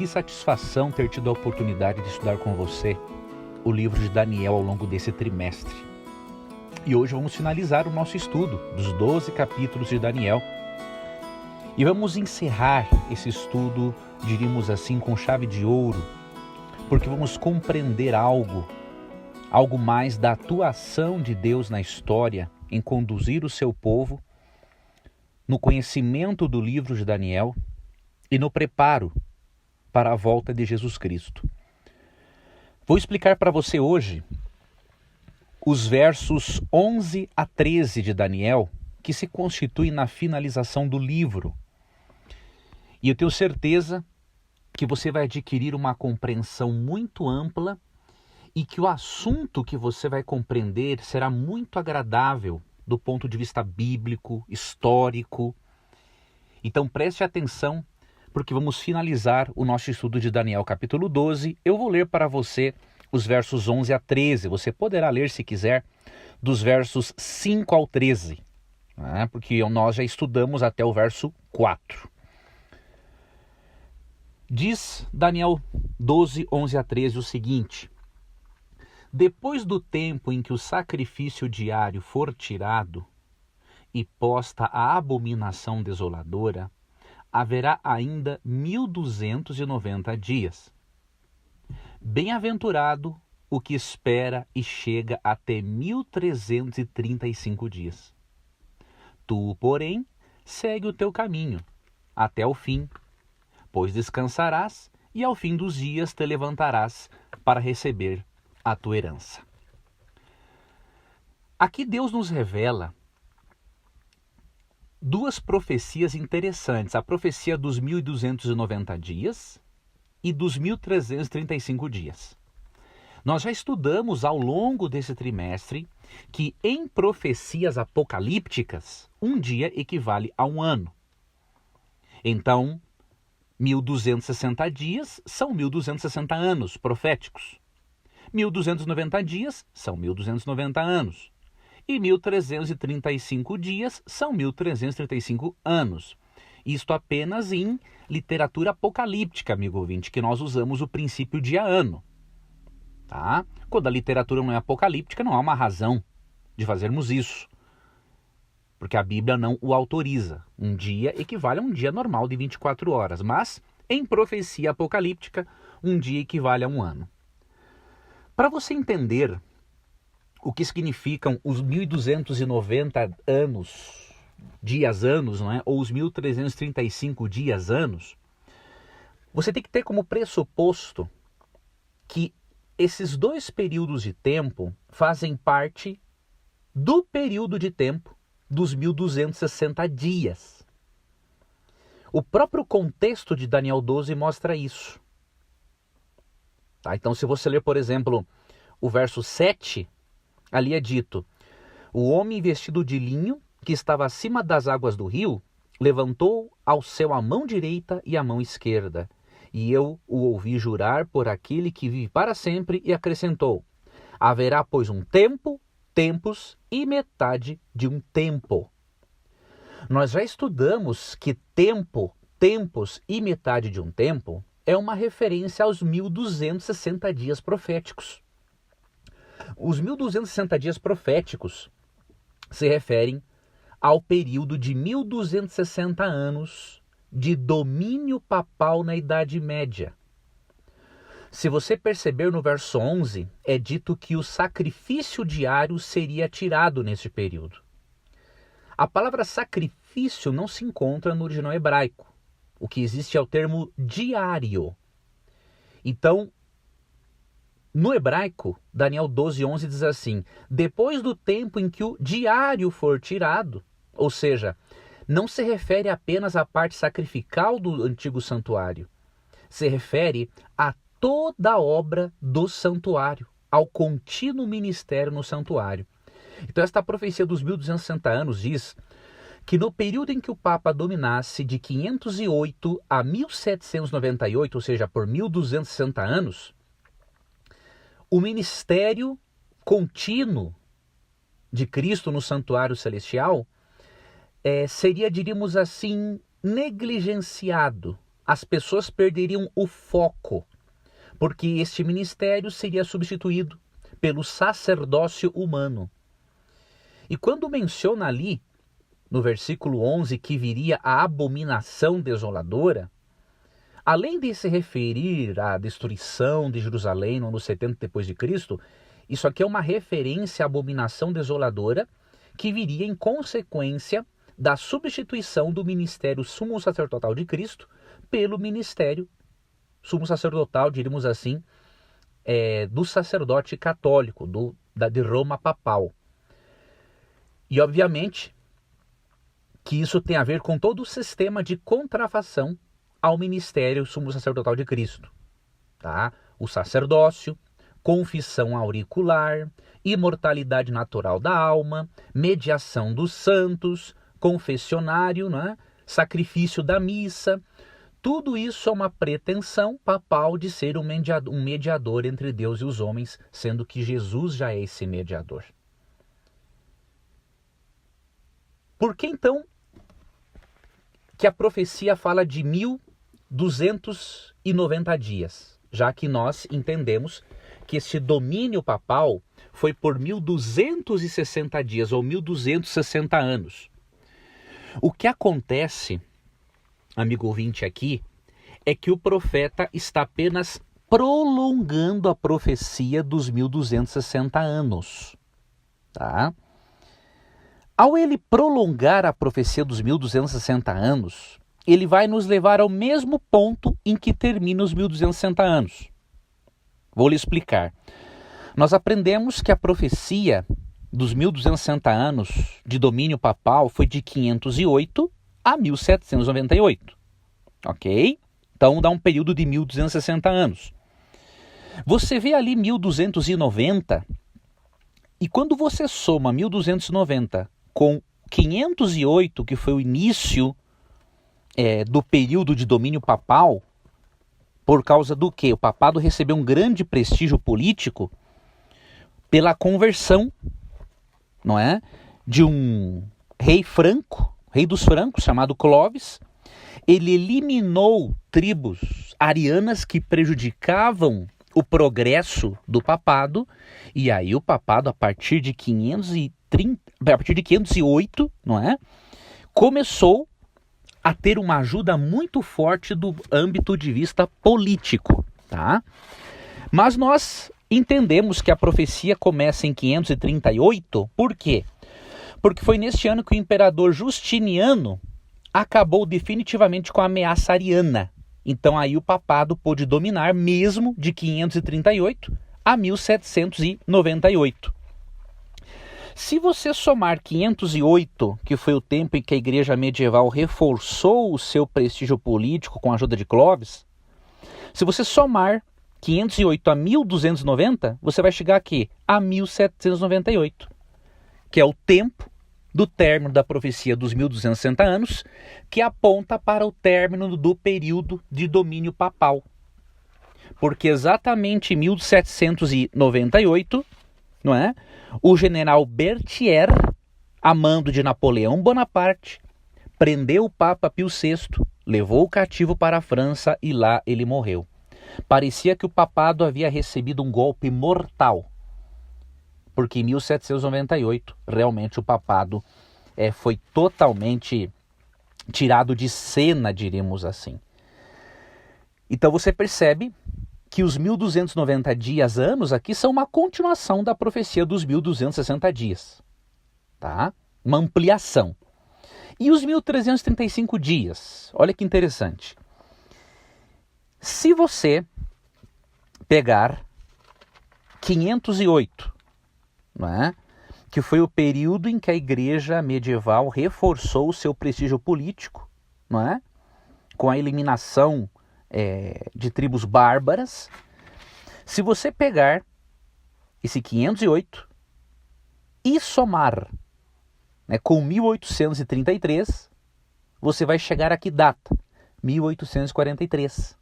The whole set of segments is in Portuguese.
que satisfação ter tido a oportunidade de estudar com você o livro de Daniel ao longo desse trimestre. E hoje vamos finalizar o nosso estudo dos 12 capítulos de Daniel. E vamos encerrar esse estudo, diríamos assim, com chave de ouro, porque vamos compreender algo mais da atuação de Deus na história em conduzir o seu povo no conhecimento do livro de Daniel e no preparo para a volta de Jesus Cristo. Vou explicar para você hoje os versos 11 a 13 de Daniel, que se constituem na finalização do livro. E eu tenho certeza que você vai adquirir uma compreensão muito ampla e que o assunto que você vai compreender será muito agradável do ponto de vista bíblico, histórico. Então preste atenção, porque vamos finalizar o nosso estudo de Daniel capítulo 12. Eu vou ler para você os versos 11 a 13. Você poderá ler, se quiser, dos versos 5 ao 13, né? Porque nós já estudamos até o verso 4. Diz Daniel 12, 11 a 13 o seguinte: depois do tempo em que o sacrifício diário for tirado e posta a abominação desoladora, haverá ainda 1290 dias. Bem-aventurado o que espera e chega até 1335 dias. Tu, porém, segue o teu caminho até o fim, pois descansarás e ao fim dos dias te levantarás para receber a tua herança. Aqui Deus nos revela duas profecias interessantes, a profecia dos 1290 dias e dos 1335 dias. Nós já estudamos ao longo desse trimestre que em profecias apocalípticas, um dia equivale a um ano. Então, 1260 dias são 1260 anos proféticos. 1290 dias são 1290 anos. E 1335 dias são 1335 anos. Isto apenas em literatura apocalíptica, amigo ouvinte, que nós usamos o princípio dia-ano. Tá? Quando a literatura não é apocalíptica, não há uma razão de fazermos isso, porque a Bíblia não o autoriza. Um dia equivale a um dia normal de 24 horas, mas em profecia apocalíptica, um dia equivale a um ano. Para você entender o que significam os 1290 anos, dias-anos, não é? Ou os 1335 dias-anos, você tem que ter como pressuposto que esses dois períodos de tempo fazem parte do período de tempo dos 1260 dias. O próprio contexto de Daniel 12 mostra isso. Tá? Então, se você ler, por exemplo, o verso 7, ali é dito: o homem vestido de linho, que estava acima das águas do rio, levantou ao céu a mão direita e a mão esquerda. E eu o ouvi jurar por aquele que vive para sempre, e acrescentou: haverá, pois, um tempo, tempos e metade de um tempo. Nós já estudamos que tempo, tempos e metade de um tempo é uma referência aos 1260 dias proféticos. Os 1260 dias proféticos se referem ao período de 1260 anos de domínio papal na Idade Média. Se você perceber no verso 11, é dito que o sacrifício diário seria tirado nesse período. A palavra sacrifício não se encontra no original hebraico. O que existe é o termo diário. Então, no hebraico, Daniel 12:11 diz assim: depois do tempo em que o diário for tirado, ou seja, não se refere apenas à parte sacrificial do antigo santuário, se refere a toda a obra do santuário, ao contínuo ministério no santuário. Então esta profecia dos 1260 anos diz que no período em que o Papa dominasse de 508 a 1798, ou seja, por 1260 anos, o ministério contínuo de Cristo no santuário celestial seria, diríamos assim, negligenciado, as pessoas perderiam o foco, porque este ministério seria substituído pelo sacerdócio humano. E quando menciona ali, no versículo 11, que viria a abominação desoladora, além de se referir à destruição de Jerusalém no ano 70 depois de Cristo, isso aqui é uma referência à abominação desoladora que viria em consequência da substituição do ministério sumo sacerdotal de Cristo pelo ministério sumo sacerdotal, diríamos assim, do sacerdote católico, de Roma papal. E obviamente que isso tem a ver com todo o sistema de contrafação ao ministério sumo sacerdotal de Cristo. Tá? O sacerdócio, confissão auricular, imortalidade natural da alma, mediação dos santos, confessionário, né? Sacrifício da missa. Tudo isso é uma pretensão papal de ser um mediador entre Deus e os homens, sendo que Jesus já é esse mediador. Por que então que a profecia fala de 1290 dias? Já que nós entendemos que esse domínio papal foi por 1260 dias ou 1260 anos. O que acontece, amigo ouvinte aqui, é que o profeta está apenas prolongando a profecia dos 1260 anos. Tá? Ao ele prolongar a profecia dos 1260 anos, ele vai nos levar ao mesmo ponto em que termina os 1260 anos. Vou lhe explicar. Nós aprendemos que a profecia dos 1260 anos de domínio papal foi de 508 a 1798. Ok? Então dá um período de 1260 anos. Você vê ali 1290 e quando você soma 1290 com 508, que foi o início do período de domínio papal, por causa do quê? O papado recebeu um grande prestígio político pela conversão, não é? De um rei franco, rei dos francos, chamado Clovis. Ele eliminou tribos arianas que prejudicavam o progresso do papado, e aí o papado, a partir de 508, não é? Começou a ter uma ajuda muito forte do âmbito de vista político, tá? Mas nós entendemos que a profecia começa em 538, por quê? Porque foi neste ano que o imperador Justiniano acabou definitivamente com a ameaça ariana. Então aí o papado pôde dominar mesmo de 538 a 1798. Se você somar 508, que foi o tempo em que a igreja medieval reforçou o seu prestígio político com a ajuda de Clovis, se você somar 508 a 1290, você vai chegar aqui a 1798, que é o tempo do término da profecia dos 1260 anos, que aponta para o término do período de domínio papal. Porque exatamente em 1798, não é? O general Berthier, a mando de Napoleão Bonaparte, prendeu o Papa Pio VI, levou o cativo para a França e lá ele morreu. Parecia que o papado havia recebido um golpe mortal, porque em 1798 realmente o papado foi totalmente tirado de cena, diríamos assim. Então você percebe que os 1290 dias, anos aqui, são uma continuação da profecia dos 1260 dias. Tá? Uma ampliação. E os 1335 dias? Olha que interessante. Se você pegar 508, não é? Que foi o período em que a igreja medieval reforçou o seu prestígio político, não é? Com a eliminação de tribos bárbaras. Se você pegar esse 508 e somar, né, com 1833, você vai chegar a que data? 1843.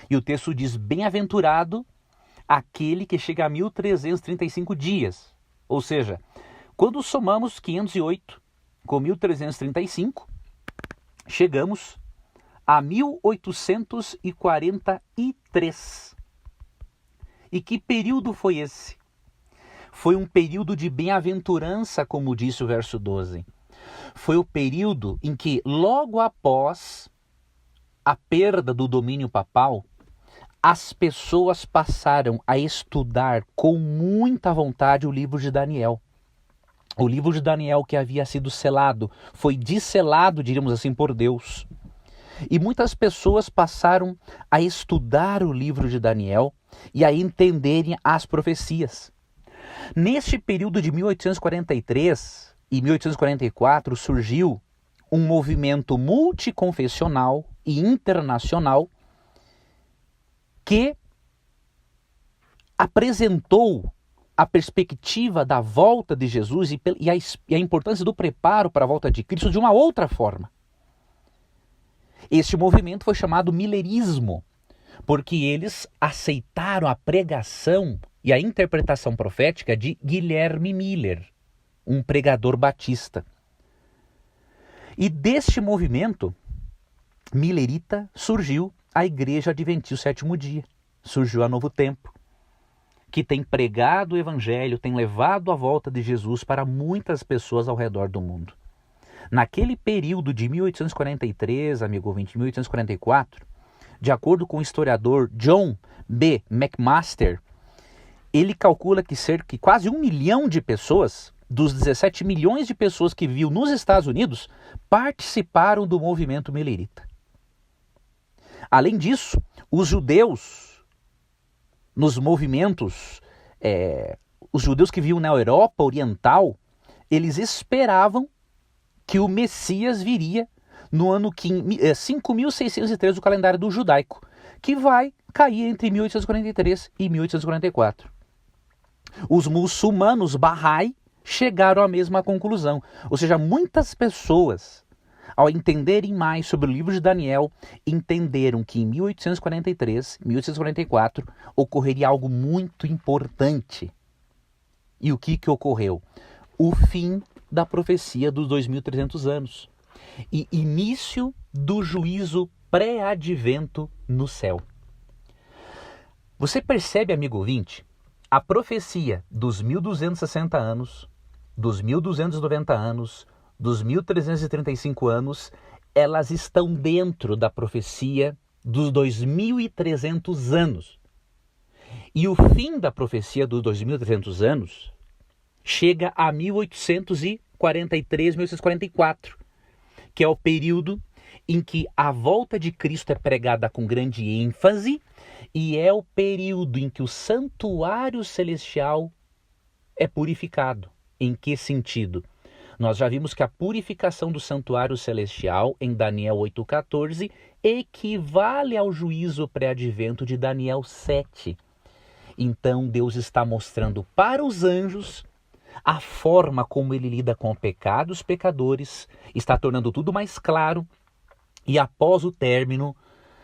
E o texto diz: bem-aventurado aquele que chega a 1335 dias. Ou seja, quando somamos 508 com 1335, chegamos a 1843. E que período foi esse? Foi um período de bem-aventurança, como disse o verso 12. Foi o período em que, logo após a perda do domínio papal, as pessoas passaram a estudar com muita vontade o livro de Daniel. O livro de Daniel que havia sido selado, foi disselado, diríamos assim, por Deus. E muitas pessoas passaram a estudar o livro de Daniel e a entenderem as profecias. Neste período de 1843 e 1844 surgiu um movimento multiconfessional e internacional que apresentou a perspectiva da volta de Jesus e a importância do preparo para a volta de Cristo de uma outra forma. Este movimento foi chamado milerismo, porque eles aceitaram a pregação e a interpretação profética de Guilherme Miller, um pregador batista. E deste movimento millerita surgiu a Igreja Adventista do Sétimo Dia, surgiu a Novo Tempo, que tem pregado o Evangelho, tem levado a volta de Jesus para muitas pessoas ao redor do mundo. Naquele período de 1843, amigo ouvinte, 1844, de acordo com o historiador John B. McMaster, ele calcula que quase 1 milhão de pessoas, dos 17 milhões de pessoas que viviam nos Estados Unidos, participaram do movimento millerita. Além disso, os judeus, nos movimentos, os judeus que viviam na Europa Oriental, eles esperavam que o Messias viria no ano 5.603 do calendário judaico, que vai cair entre 1843 e 1844. Os muçulmanos Bahá'í chegaram à mesma conclusão. Ou seja, muitas pessoas, ao entenderem mais sobre o livro de Daniel, entenderam que em 1843, 1844, ocorreria algo muito importante. E o que ocorreu? O fim da profecia dos 2.300 anos e início do juízo pré-advento no céu. Você percebe, amigo ouvinte, a profecia dos 1.260 anos, dos 1.290 anos, dos 1.335 anos, elas estão dentro da profecia dos 2.300 anos. E o fim da profecia dos 2.300 anos chega a 1843, 1844, que é o período em que a volta de Cristo é pregada com grande ênfase e é o período em que o santuário celestial é purificado. Em que sentido? Nós já vimos que a purificação do santuário celestial, em Daniel 8,14, equivale ao juízo pré-advento de Daniel 7. Então Deus está mostrando para os anjos a forma como ele lida com o pecado, os pecadores, está tornando tudo mais claro, e após o término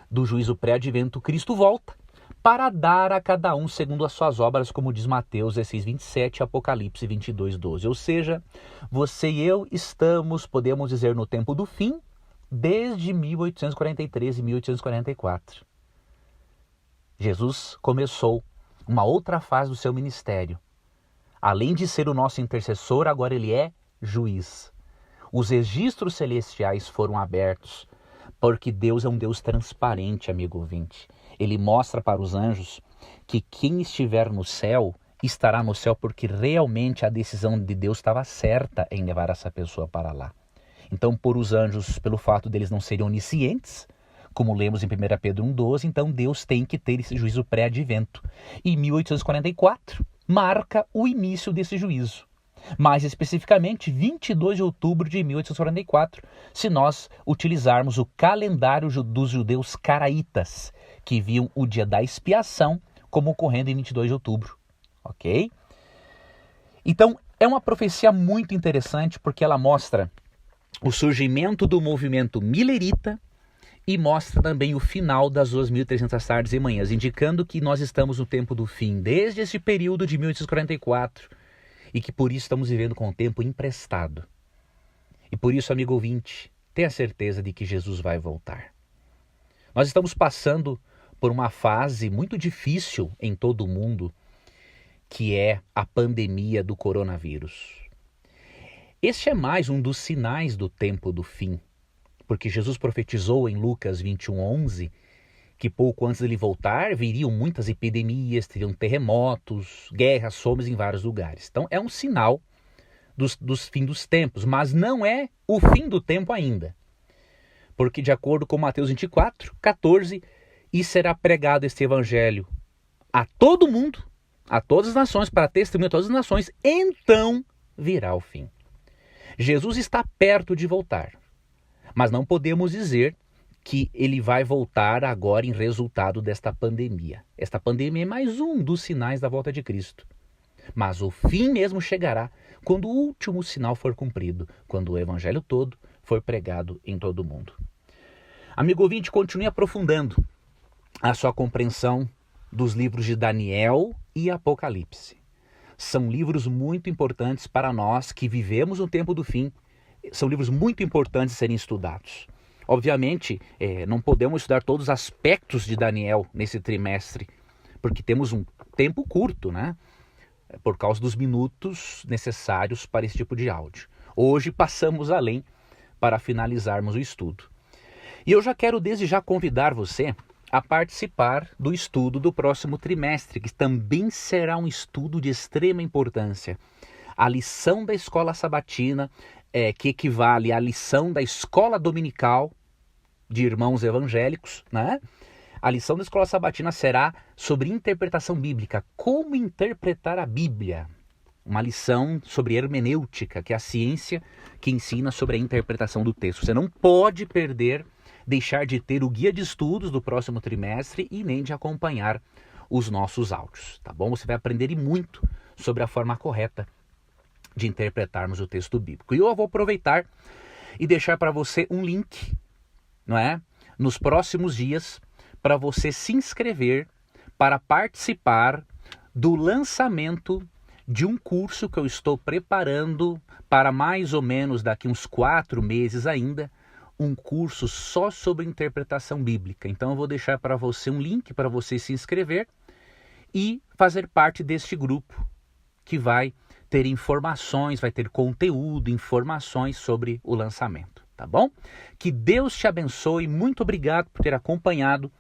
do juízo pré-advento, Cristo volta para dar a cada um segundo as suas obras, como diz Mateus 16:27 e Apocalipse 22:12. Ou seja, você e eu estamos, podemos dizer, no tempo do fim, desde 1843 e 1844. Jesus começou uma outra fase do seu ministério. Além de ser o nosso intercessor, agora ele é juiz. Os registros celestiais foram abertos, porque Deus é um Deus transparente, amigo ouvinte. Ele mostra para os anjos que quem estiver no céu, estará no céu porque realmente a decisão de Deus estava certa em levar essa pessoa para lá. Então, por os anjos, pelo fato deles não serem oniscientes, como lemos em 1 Pedro 1,12, então Deus tem que ter esse juízo pré-advento. E 1844 marca o início desse juízo. Mais especificamente, 22 de outubro de 1844, se nós utilizarmos o calendário dos judeus caraítas, que viam o dia da expiação como ocorrendo em 22 de outubro. Ok? Então, é uma profecia muito interessante porque ela mostra o surgimento do movimento millerita e mostra também o final das 2.300 tardes e manhãs, indicando que nós estamos no tempo do fim, desde esse período de 1844, e que por isso estamos vivendo com o tempo emprestado. E por isso, amigo ouvinte, tenha certeza de que Jesus vai voltar. Nós estamos passando por uma fase muito difícil em todo o mundo, que é a pandemia do coronavírus. Este é mais um dos sinais do tempo do fim, porque Jesus profetizou em Lucas 21:11 que pouco antes dele voltar viriam muitas epidemias, teriam terremotos, guerras, fomes em vários lugares. Então é um sinal dos fim dos tempos, mas não é o fim do tempo ainda. Porque de acordo com Mateus 24:14, e será pregado este evangelho a todo mundo, a todas as nações, para testemunho a todas as nações, então virá o fim. Jesus está perto de voltar, mas não podemos dizer que ele vai voltar agora em resultado desta pandemia. Esta pandemia é mais um dos sinais da volta de Cristo. Mas o fim mesmo chegará quando o último sinal for cumprido, quando o evangelho todo for pregado em todo o mundo. Amigo ouvinte, continue aprofundando a sua compreensão dos livros de Daniel e Apocalipse. São livros muito importantes para nós que vivemos no tempo do fim. São livros muito importantes de serem estudados. Obviamente, não podemos estudar todos os aspectos de Daniel nesse trimestre, porque temos um tempo curto, né? Por causa dos minutos necessários para esse tipo de áudio. Hoje passamos além para finalizarmos o estudo. E eu já quero desde já convidar você a participar do estudo do próximo trimestre, que também será um estudo de extrema importância. A lição da escola sabatina, que equivale à lição da escola dominical de irmãos evangélicos, né? A lição da escola sabatina será sobre interpretação bíblica, como interpretar a Bíblia. Uma lição sobre hermenêutica, que é a ciência que ensina sobre a interpretação do texto. Você não pode deixar de ter o guia de estudos do próximo trimestre e nem de acompanhar os nossos áudios, tá bom? Você vai aprender e muito sobre a forma correta de interpretarmos o texto bíblico. E eu vou aproveitar e deixar para você um link, não é? Nos próximos dias, para você se inscrever para participar do lançamento de um curso que eu estou preparando para mais ou menos daqui uns 4 meses ainda, um curso só sobre interpretação bíblica. Então eu vou deixar para você um link para você se inscrever e fazer parte deste grupo que vai ter informações, vai ter conteúdo, informações sobre o lançamento, tá bom? Que Deus te abençoe, muito obrigado por ter acompanhado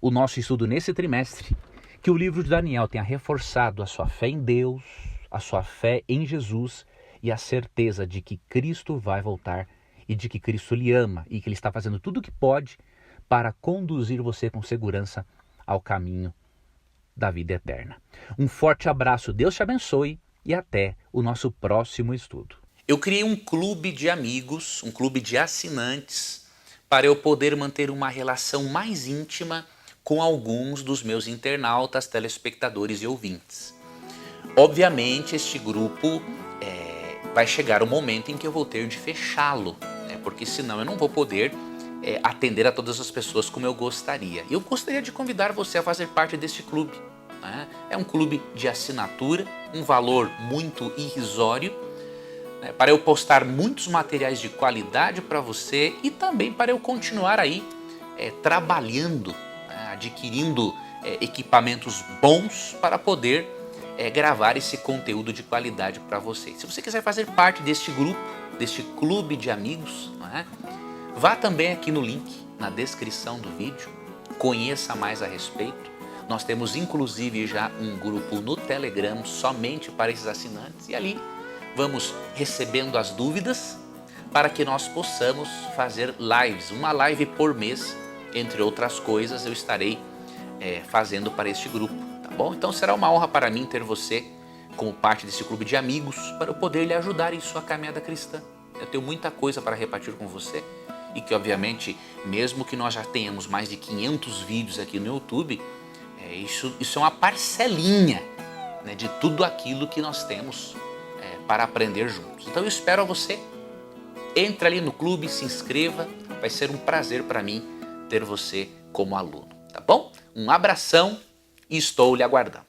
o nosso estudo nesse trimestre, que o livro de Daniel tenha reforçado a sua fé em Deus, a sua fé em Jesus e a certeza de que Cristo vai voltar e de que Cristo lhe ama e que Ele está fazendo tudo o que pode para conduzir você com segurança ao caminho da vida eterna. Um forte abraço, Deus te abençoe e até o nosso próximo estudo. Eu criei um clube de amigos, um clube de assinantes, para eu poder manter uma relação mais íntima com alguns dos meus internautas, telespectadores e ouvintes. Obviamente, este grupo vai chegar o momento em que eu vou ter de fechá-lo, né? Porque senão eu não vou poder atender a todas as pessoas como eu gostaria. Eu gostaria de convidar você a fazer parte deste clube, né? É um clube de assinatura, um valor muito irrisório, né? Para eu postar muitos materiais de qualidade para você e também para eu continuar aí trabalhando, adquirindo equipamentos bons para poder gravar esse conteúdo de qualidade para você. Se você quiser fazer parte deste grupo, deste clube de amigos, né, vá também aqui no link, na descrição do vídeo, conheça mais a respeito. Nós temos inclusive já um grupo no Telegram somente para esses assinantes e ali vamos recebendo as dúvidas para que nós possamos fazer lives, uma live por mês, entre outras coisas eu estarei fazendo para este grupo, tá bom? Então será uma honra para mim ter você como parte desse clube de amigos para eu poder lhe ajudar em sua caminhada cristã. Eu tenho muita coisa para repartir com você e que obviamente, mesmo que nós já tenhamos mais de 500 vídeos aqui no YouTube, isso é uma parcelinha, né, de tudo aquilo que nós temos para aprender juntos. Então eu espero a você, entre ali no clube, se inscreva, vai ser um prazer para mim ter você como aluno, tá bom? Um abração e estou lhe aguardando.